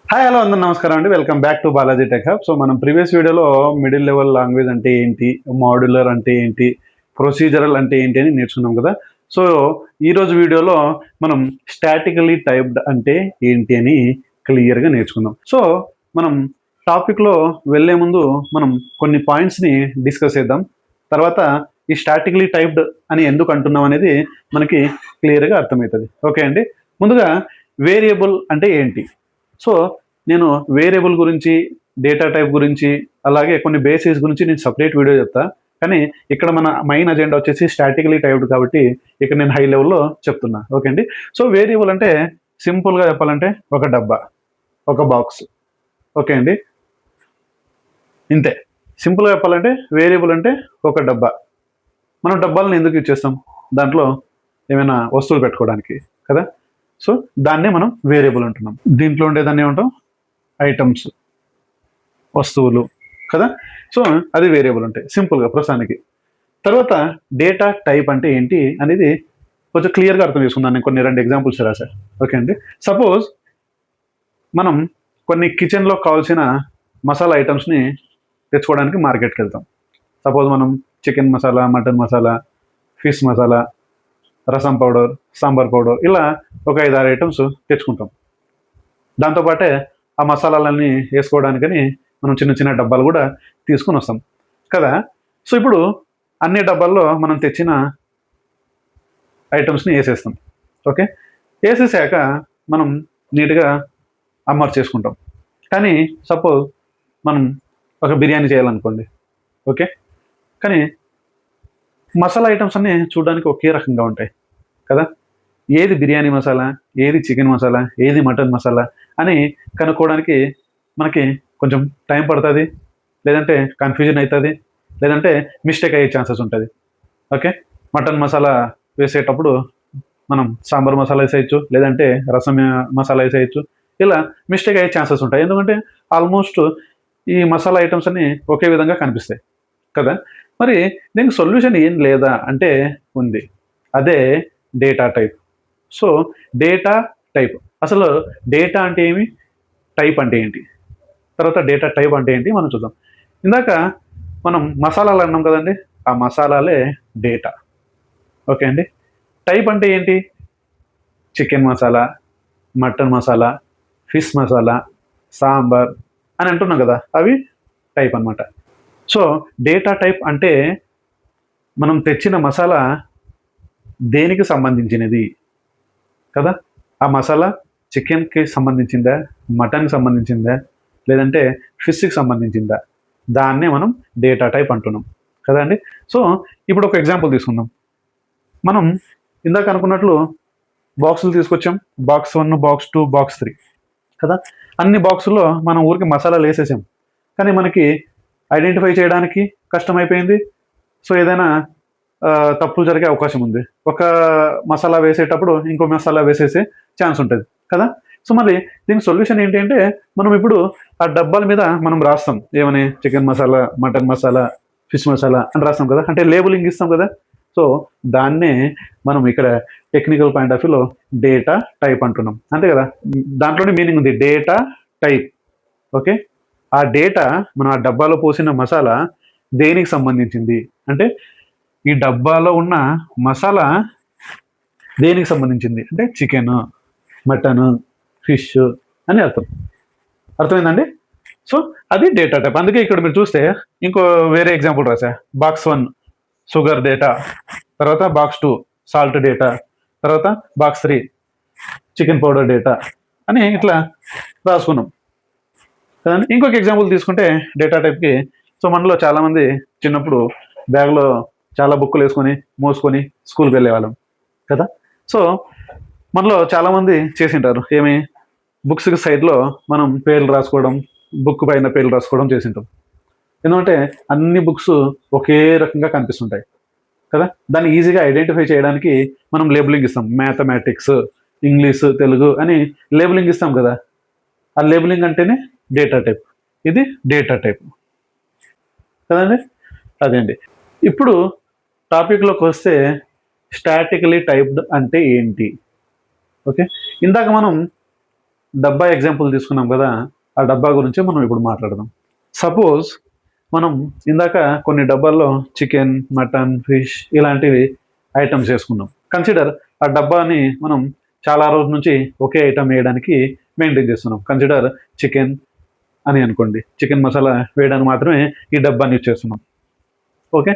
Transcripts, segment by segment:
Hi hello అందరూ నమస్కారం అండి. Welcome back to Balaji tech hub. So మనం ప్రీవియస్ వీడియోలో మిడిల్ లెవెల్ లాంగ్వేజ్ అంటే ఏంటి, మాడ్యులర్ అంటే ఏంటి, ప్రొసీజరల్ అంటే ఏంటి అని నేర్చుకున్నాం కదా. సో ఈరోజు వీడియోలో మనం స్టాటికలీ టైప్డ్ అంటే ఏంటి అని క్లియర్గా నేర్చుకుందాం. సో మనం టాపిక్లో వెళ్ళే ముందు మనం కొన్ని పాయింట్స్ని డిస్కస్ చేద్దాం. తర్వాత ఈ స్టాటికలీ టైప్డ్ అని ఎందుకు అంటున్నాం అనేది మనకి క్లియర్గా అర్థమవుతుంది. ఓకే అండి. ముందుగా వేరియబుల్ అంటే ఏంటి? సో నేను వేరియబుల్ గురించి, డేటా టైప్ గురించి, అలాగే కొన్ని బేసిక్స్ గురించి నేను సపరేట్ వీడియో చెప్తా. కానీ ఇక్కడ మన మెయిన్ అజెండా వచ్చేసి స్టాటికలీ టైప్డ్ కాబట్టి ఇక్కడ నేను హై లెవెల్లో చెప్తున్నా. ఓకే అండి. సో వేరియబుల్ అంటే సింపుల్గా చెప్పాలంటే ఒక డబ్బా, ఒక బాక్స్. ఓకే అండి. ఇంతే. సింపుల్గా చెప్పాలంటే వేరియబుల్ అంటే ఒక డబ్బా. మనం డబ్బాలను ఎందుకు యూజ్ చేస్తాం? దాంట్లో ఏమైనా వస్తువులు పెట్టుకోవడానికి కదా. సో దాన్నే మనం వేరియబుల్ అంటున్నాం. దీంట్లో ఉండేదాన్ని ఏమంటాం? ఐటమ్స్, వస్తువులు కదా. సో అది వేరియబుల్ ఉంటాయి సింపుల్గా ప్రస్తుతానికి. తర్వాత డేటా టైప్ అంటే ఏంటి అనేది కొంచెం క్లియర్గా అర్థం చేసుకుందాం. నేను రెండు ఎగ్జాంపుల్స్ రాశాను. ఓకే అండి. సపోజ్ మనం కొన్ని కిచెన్లో కావాల్సిన మసాలా ఐటమ్స్ని తెచ్చుకోవడానికి మార్కెట్కి వెళ్తాం. సపోజ్ మనం chicken masala, mutton masala, fish masala, రసం పౌడర్, సాంబార్ పౌడర్, ఇలా ఒక 5-6 ఐటమ్స్ తెచ్చుకుంటాం. దాంతోపాటే ఆ మసాలాలన్నీ వేసుకోవడానికని మనం చిన్న చిన్న డబ్బాలు కూడా తీసుకుని వస్తాం కదా. సో ఇప్పుడు అన్ని డబ్బాల్లో మనం తెచ్చిన ఐటమ్స్ని వేసేస్తాం. ఓకే. వేసేసాక మనం నీట్గా అమర్చేసుకుంటాం. కానీ సపోజ్ మనం ఒక బిర్యానీ చేయాలనుకోండి. ఓకే. కానీ మసాలా ఐటమ్స్ అన్నీ చూడడానికి ఒకే రకంగా ఉంటాయి కదా. ఏది బిర్యానీ మసాలా, ఏది చికెన్ మసాలా, ఏది మటన్ మసాలా అని కనుక్కోవడానికి మనకి కొంచెం టైం పడుతుంది, లేదంటే కన్ఫ్యూజన్ అవుతుంది, లేదంటే మిస్టేక్ అయ్యే ఛాన్సెస్ ఉంటుంది. ఓకే. మటన్ మసాలా వేసేటప్పుడు మనం సాంబార్ మసాలా వేసేయచ్చు, లేదంటే రసం మసాలా వేసేయచ్చు. ఇలా మిస్టేక్ అయ్యే ఛాన్సెస్ ఉంటాయి. ఎందుకంటే ఆల్మోస్ట్ ఈ మసాలా ఐటమ్స్ అన్నీ ఒకే విధంగా కనిపిస్తాయి కదా. మరి దీనికి సొల్యూషన్ ఏం లేదా అంటే ఉంది. అదే data type. So data type, అసలు డేటా అంటే ఏమి, టైప్ అంటే ఏంటి, తర్వాత డేటా టైప్ అంటే ఏంటి మనం చూద్దాం. ఇందాక మనం మసాలాలు అన్నాం కదండి, ఆ మసాలాలే డేటా. ఓకే అండి. టైప్ అంటే ఏంటి? Chicken masala, mutton masala, fish masala, sambar అని అంటున్నాం కదా, అవి టైప్ అన్నమాట. సో డేటా టైప్ అంటే మనం తెచ్చిన మసాలా దేనికి సంబంధించినది కదా. ఆ మసాలా చికెన్కి సంబంధించిందా, మటన్కి సంబంధించిందా, లేదంటే ఫిష్కి సంబంధించిందా, దాన్నే మనం డేటా టైప్ అంటున్నాం కదండి. సో ఇప్పుడు ఒక ఎగ్జాంపుల్ తీసుకుందాం. మనం ఇందాక అనుకున్నట్లు బాక్సులు తీసుకొచ్చాం. బాక్స్ 1, బాక్స్ 2, బాక్స్ 3 కదా. అన్ని బాక్సుల్లో మనం ఊరికి మసాలాలు వేసేసాం. కానీ మనకి ఐడెంటిఫై చేయడానికి కష్టమైపోయింది. సో ఏదైనా తప్పులు జరిగే అవకాశం ఉంది. ఒక మసాలా వేసేటప్పుడు ఇంకో మసాలా వేసేసే ఛాన్స్ ఉంటుంది కదా. సో మరి దీనికి సొల్యూషన్ ఏంటి అంటే, మనం ఇప్పుడు ఆ డబ్బాల మీద మనం రాస్తాం ఏమని, chicken masala, mutton masala, fish masala అని రాస్తాం కదా, అంటే లేబులింగ్ ఇస్తాం కదా. సో దాన్నే మనం ఇక్కడ టెక్నికల్ పాయింట్ ఆఫ్ వ్యూలో డేటా టైప్ అంటున్నాం, అంతే కదా. దాంట్లోనే మీనింగ్ ఉంది, డేటా టైప్. ఓకే. ఆ డేటా మనం ఆ డబ్బాలో పోసిన మసాలా దేనికి సంబంధించింది అంటే, ఈ డబ్బాలో ఉన్న మసాలా దేనికి సంబంధించింది అంటే చికెన్, మటన్, ఫిష్ అని అర్థమైందండి. సో అది డేటా టైప్. అందుకే ఇక్కడ మీరు చూస్తే ఇంకో వేరే ఎగ్జాంపుల్ రాసా. బాక్స్ 1 షుగర్ డేటా, తర్వాత బాక్స్ 2 సాల్ట్ డేటా, తర్వాత బాక్స్ 3 చికెన్ పౌడర్ డేటా అని ఇట్లా రాసుకున్నాం కదండి. ఇంకొక ఎగ్జాంపుల్ తీసుకుంటే డేటా టైప్కి, సో మనలో చాలామంది చిన్నప్పుడు బ్యాగ్లో చాలా బుక్కులు వేసుకొని మోసుకొని స్కూల్కి వెళ్ళేవాళ్ళం కదా. సో మనలో చాలామంది చేసింటారు ఏమి, బుక్స్కి సైడ్లో మనం పేర్లు రాసుకోవడం, బుక్ పైన పేర్లు రాసుకోవడం చేసింటాం. ఎందుకంటే అన్ని బుక్స్ ఒకే రకంగా కనిపిస్తుంటాయి కదా. దాన్ని ఈజీగా ఐడెంటిఫై చేయడానికి మనం లేబులింగ్ ఇస్తాం. మ్యాథమెటిక్స్, ఇంగ్లీష్, తెలుగు అని లేబులింగ్ ఇస్తాం కదా. ఆ లేబులింగ్ అంటేనే డేటా టైప్. ఇది డేటా టైప్ కదండి. అదే అండి. ఇప్పుడు టాపిక్లోకి వస్తే స్టాటికలీ టైప్డ్ అంటే ఏంటి. ఓకే. ఇందాక మనం డబ్బా ఎగ్జాంపుల్ తీసుకున్నాం కదా, ఆ డబ్బా గురించి మనం ఇప్పుడు మాట్లాడదాం. సపోజ్ మనం ఇందాక కొన్ని డబ్బాల్లో చికెన్, మటన్, ఫిష్ ఇలాంటివి ఐటమ్స్ వేసుకున్నాం. కన్సిడర్ ఆ డబ్బాని మనం చాలా రోజుల నుంచి ఒకే ఐటమ్ వేయడానికి మెయింటైన్ చేస్తున్నాం. కన్సిడర్ చికెన్ అని అనుకోండి, చికెన్ మసాలా వేయడానికి మాత్రమే ఈ డబ్బాని యూజ్ చేస్తున్నాం. ఓకే,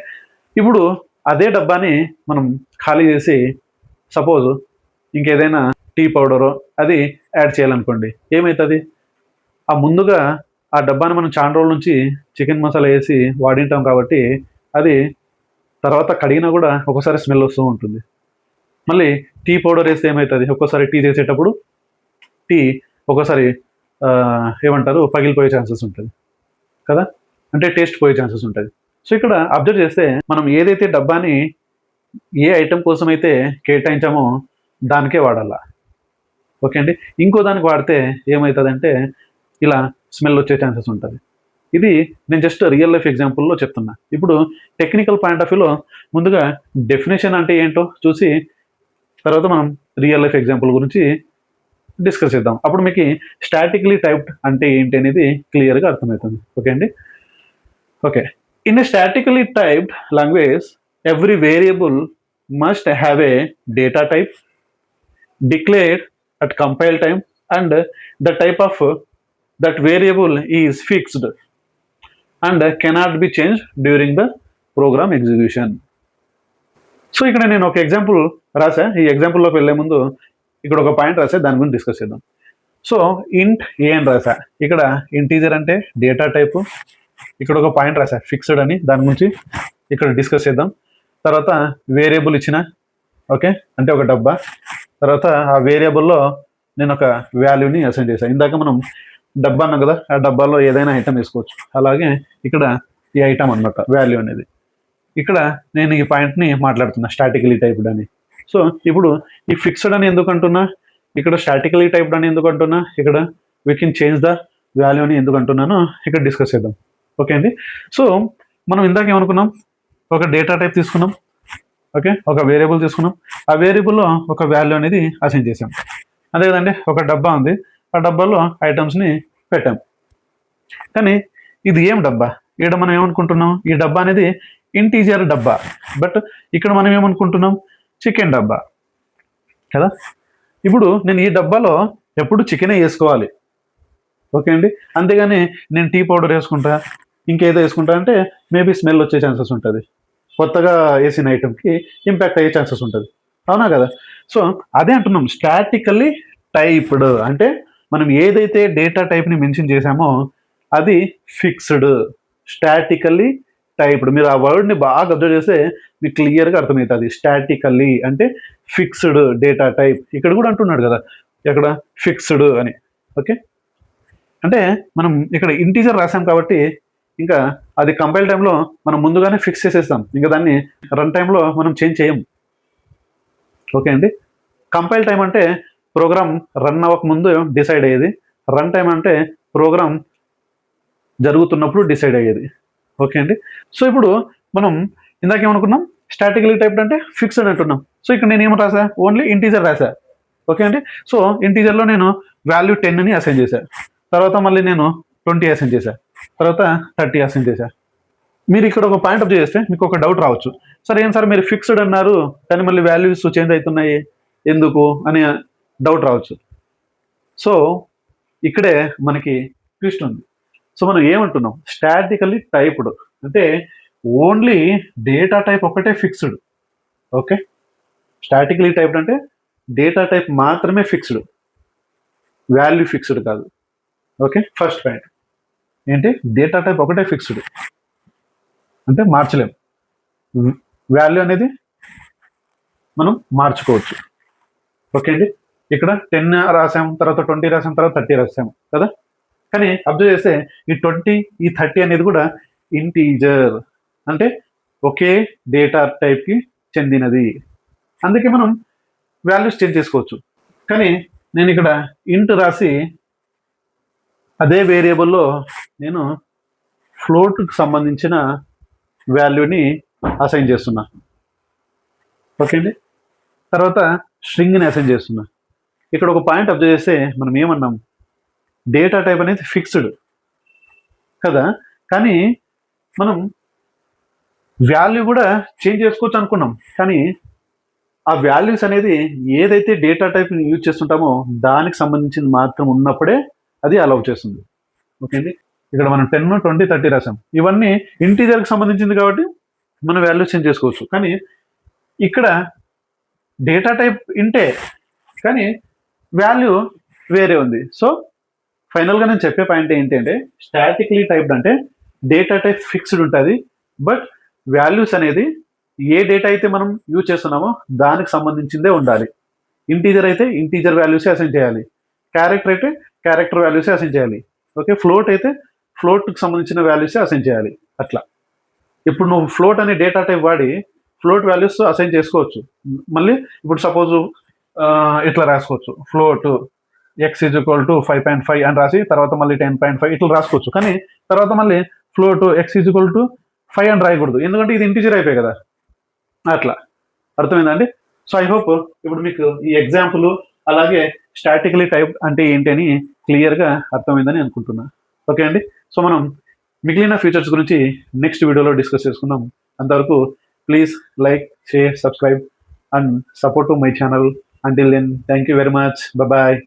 ఇప్పుడు అదే డబ్బాని మనం ఖాళీ చేసి సపోజ్ ఇంకేదైనా టీ పౌడరో అది యాడ్ చేయాలనుకోండి, ఏమవుతుంది? ఆ ముందుగా ఆ డబ్బాని మనం చాలా రోజుల నుంచి చికెన్ మసాలా వేసి వాడింటాం కాబట్టి అది తర్వాత కడిగినా కూడా ఒక్కోసారి స్మెల్ వస్తూ ఉంటుంది. మళ్ళీ టీ పౌడర్ వేస్తే ఏమవుతుంది? ఒక్కోసారి టీ చేసేటప్పుడు టీ ఒక్కోసారి ఏమంటారు పగిలిపోయే ఛాన్సెస్ ఉంటుంది కదా, అంటే టేస్ట్ పోయే ఛాన్సెస్ ఉంటుంది. సో ఇక్కడ అబ్జర్వ్ చేస్తే మనం ఏదైతే డబ్బాని ఏ ఐటెం కోసం అయితే కేటాయించామో దానికే వాడాలా. ఓకే అండి, ఇంకో దానికి వాడితే ఏమవుతుందంటే ఇలా స్మెల్ వచ్చే ఛాన్సెస్ ఉంటుంది. ఇది నేను జస్ట్ రియల్ లైఫ్ ఎగ్జాంపుల్లో చెప్తున్నా. ఇప్పుడు టెక్నికల్ పాయింట్ ఆఫ్ వ్యూలో ముందుగా డెఫినేషన్ అంటే ఏంటో చూసి తర్వాత మనం రియల్ లైఫ్ ఎగ్జాంపుల్ గురించి డిస్కస్ చేద్దాం. అప్పుడు మీకు స్టాటిక్లీ టైప్డ్ అంటే ఏంటి అనేది క్లియర్గా అర్థమవుతుంది. ఓకే అండి, okay. In a statically typed language every variable must have a data type declared at compile time and the type of that variable is fixed and cannot be changed during the program execution. So ఇక్కడ నేను ఒక example రాసా. ఈ ఎగ్జాంపుల్లోకి వెళ్ళే ముందు ఇక్కడ ఒక point రాసా, దాని గురించి డిస్కస్ చేద్దాం. సో ఇంట్ ఏ అని రాసా, ఇక్కడ ఇంటీజర్ అంటే డేటా టైపు. ఇక్కడ ఒక పాయింట్ రాసా ఫిక్స్డ్ అని, దాని గురించి ఇక్కడ డిస్కస్ చేద్దాం. తర్వాత వేరియబుల్ ఇచ్చిన, ఓకే, అంటే ఒక డబ్బా. తర్వాత ఆ వేరియబుల్లో నేను ఒక వాల్యూని అసైన్ చేశాను. ఇందాక మనం డబ్బా అన్నాం కదా, ఆ డబ్బాలో ఏదైనా ఐటమ్ వేసుకోవచ్చు. అలాగే ఇక్కడ ఈ ఐటమ్ అనమాట వాల్యూ అనేది. ఇక్కడ నేను ఈ పాయింట్ని మాట్లాడుతున్నా స్టాటికలీ టైప్డ్ అని. సో ఇప్పుడు ఈ ఫిక్స్డ్ అని ఎందుకు అంటున్నా, ఇక్కడ స్టాటికలీ టైప్డ్ అని ఎందుకు అంటున్నా, ఇక్కడ we can change the value అని ఎందుకు అంటున్నానో ఇక్కడ డిస్కస్ చేద్దాం. ఓకే అండి, సో మనం ఇందాక ఏమనుకున్నాం, ఒక డేటా టైప్ తీసుకున్నాం, ఓకే, ఒక వేరియబుల్ తీసుకున్నాం, ఆ వేరియబుల్లో ఒక వాల్యూ అనేది అసైన్ చేసాం. అదే కదండి, ఒక డబ్బా ఉంది, ఆ డబ్బాలో ఐటమ్స్ని పెట్టాం. కానీ ఇది ఏం డబ్బా? ఇక్కడ మనం ఏమనుకుంటున్నాం, ఈ డబ్బా అనేది ఇంటీజర్ డబ్బా. బట్ ఇక్కడ మనం ఏమనుకుంటున్నాం, చికెన్ డబ్బా కదా. ఇప్పుడు నేను ఈ డబ్బాలో ఎప్పుడు చికెనే వేసుకోవాలి, ఓకే అండి. అంతేగాని నేను టీ పౌడర్ వేసుకుంటా, ఇంకేదో వేసుకుంటా అంటే మేబీ స్మెల్ వచ్చే ఛాన్సెస్ ఉంటుంది, కొత్తగా వేసిన ఐటమ్కి ఇంపాక్ట్ అయ్యే ఛాన్సెస్ ఉంటుంది, అవునా కదా. సో అదే అంటున్నాం స్టాటికల్లీ టైప్డ్ అంటే మనం ఏదైతే డేటా టైప్ని మెన్షన్ చేసామో అది ఫిక్స్డ్, స్టాటికల్లీ టైప్డ్. మీరు ఆ వర్డ్ని బాగా అబ్జర్వ్ చేస్తే మీకు క్లియర్గా అర్థమవుతుంది. స్టాటికల్లీ అంటే ఫిక్స్డ్ డేటా టైప్. ఇక్కడ కూడా అంటున్నాడు కదా, ఇక్కడ ఫిక్స్డ్ అని. ఓకే, అంటే మనం ఇక్కడ ఇంటీజర్ రాసాం కాబట్టి ఇంకా అది కంపైల్ టైంలో మనం ముందుగానే ఫిక్స్ చేసేస్తాం, ఇంకా దాన్ని రన్ టైంలో మనం చేంజ్ చేయం. ఓకే అండి, కంపైల్ టైం అంటే ప్రోగ్రామ్ రన్ అవ్వక ముందు డిసైడ్ అయ్యేది, రన్ టైం అంటే ప్రోగ్రామ్ జరుగుతున్నప్పుడు డిసైడ్ అయ్యేది. ఓకే అండి, సో ఇప్పుడు మనం ఇందాక ఏమనుకున్నాం, స్టాటికలీ టైప్డ్ అంటే ఫిక్స్డ్ అంటున్నాం. సో ఇక్కడ నేను ఏం రాసా, ఓన్లీ ఇంటీజర్ రాసా. ఓకే అండి, సో ఇంటీజర్లో నేను వాల్యూ 10ని అసైన్ చేశాను, తర్వాత మళ్ళీ నేను 20 అసైన్ చేశాను, తర్వాత 30 అసైన్ చేశాను. మీరు ఇక్కడ ఒక పాయింట్ అప్ చేస్తే మీకు ఒక డౌట్ రావచ్చు, సార్ ఏం సార్ మీరు ఫిక్స్డ్ అన్నారు కానీ మళ్ళీ వాల్యూస్ చేంజ్ అవుతున్నాయి ఎందుకు అని డౌట్ రావచ్చు. సో ఇక్కడే మనకి ట్విస్ట్ ఉంది. సో మనం ఏమంటున్నాం, స్టాటికల్లీ టైప్డ్ అంటే ఓన్లీ డేటా టైప్ ఒకటే ఫిక్స్డ్. ఓకే, స్టాటికల్లీ టైప్డ్ అంటే డేటా టైప్ మాత్రమే ఫిక్స్డ్, వాల్యూ ఫిక్స్డ్ కాదు. ఓకే, ఫస్ట్ పాయింట్ ఏంటి, డేటా టైప్ ఒకటే ఫిక్స్డ్ అంటే మార్చలేం, వాల్యూ అనేది మనం మార్చుకోవచ్చు. ఓకే అండి, ఇక్కడ 10 రాసాం, తర్వాత 20 రాసాం, తర్వాత 30 రాసాము కదా. కానీ అబ్జర్వ్ చేస్తే ఈ 20 ఈ 30 అనేది కూడా ఇంటీజర్ అంటే ఒకే డేటా టైప్కి చెందినది, అందుకే మనం వాల్యూస్ చేంజ్ చేసుకోవచ్చు. కానీ నేను ఇక్కడ ఇంట్ రాసి అదే వేరియబుల్లో నేను ఫ్లోట్కి సంబంధించిన వాల్యూని అసైన్ చేస్తున్నా. ఓకే అండి, తర్వాత స్ట్రింగ్ని అసైన్ చేస్తున్నా. ఇక్కడ ఒక పాయింట్ అబ్జర్వ్ చేస్తే మనం ఏమన్నాం, డేటా టైప్ అనేది ఫిక్స్డ్ కదా, కానీ మనం వాల్యూ కూడా చేంజ్ చేసుకోవచ్చు అనుకున్నాం. కానీ ఆ వాల్యూస్ అనేది ఏదైతే డేటా టైప్ యూజ్ చేస్తుంటామో దానికి సంబంధించింది మాత్రం ఉన్నప్పుడే అది అలౌ చేస్తుంది. ఓకే అండి, ఇక్కడ మనం 10, 20, 30 రాసాం. ఇవన్నీ ఇంటీజర్కి సంబంధించింది కాబట్టి మనం వాల్యూస్ చేంజ్ చేసుకోవచ్చు. కానీ ఇక్కడ డేటా టైప్ ఇంటే కానీ వాల్యూ వేరే ఉంది. సో ఫైనల్గా నేను చెప్పే పాయింట్ ఏంటంటే స్టాటిక్లీ టైప్డ్ అంటే డేటా టైప్ ఫిక్స్డ్ ఉంటుంది, బట్ వాల్యూస్ అనేది ఏ డేటా అయితే మనం యూజ్ చేస్తున్నామో దానికి సంబంధించిందే ఉండాలి. ఇంటీజర్ అయితే ఇంటీజర్ వాల్యూసే అసైన్ చేయాలి, క్యారెక్టర్ అయితే క్యారెక్టర్ వాల్యూసే అసైన్ చేయాలి. ఓకే, ఫ్లోట్ అయితే ఫ్లోట్కి సంబంధించిన వాల్యూసే అసైన్ చేయాలి. అట్లా ఇప్పుడు నువ్వు ఫ్లోట్ అనే డేటా టైప్ వాడి ఫ్లోట్ వాల్యూస్ అసైన్ చేసుకోవచ్చు. మళ్ళీ ఇప్పుడు సపోజ్ ఇట్లా రాసుకోవచ్చు, ఫ్లోట్ x = 5.5 అని రాసి తర్వాత మళ్ళీ 10.5 ఇట్లా రాసుకోవచ్చు. కానీ తర్వాత మళ్ళీ ఫ్లోట్ x = 5 అని రాయకూడదు, ఎందుకంటే ఇది ఇంటీజర్ అయిపోయి కదా. అట్లా అర్థమైందండి. సో ఐ హోప్ ఇప్పుడు మీకు ఈ ఎగ్జాంపుల్ అలాగే స్టాటిక్లీ టైప్ అంటే ఏంటి అని క్లియర్గా అర్థమైందని అనుకుంటున్నా. ఓకే అండి, సో మనం మిగిలిన ఫీచర్స్ గురించి నెక్స్ట్ వీడియోలో డిస్కస్ చేసుకుందాం. అంతవరకు please like, share, subscribe and support to my channel. Until then, thank you very much. Bye bye.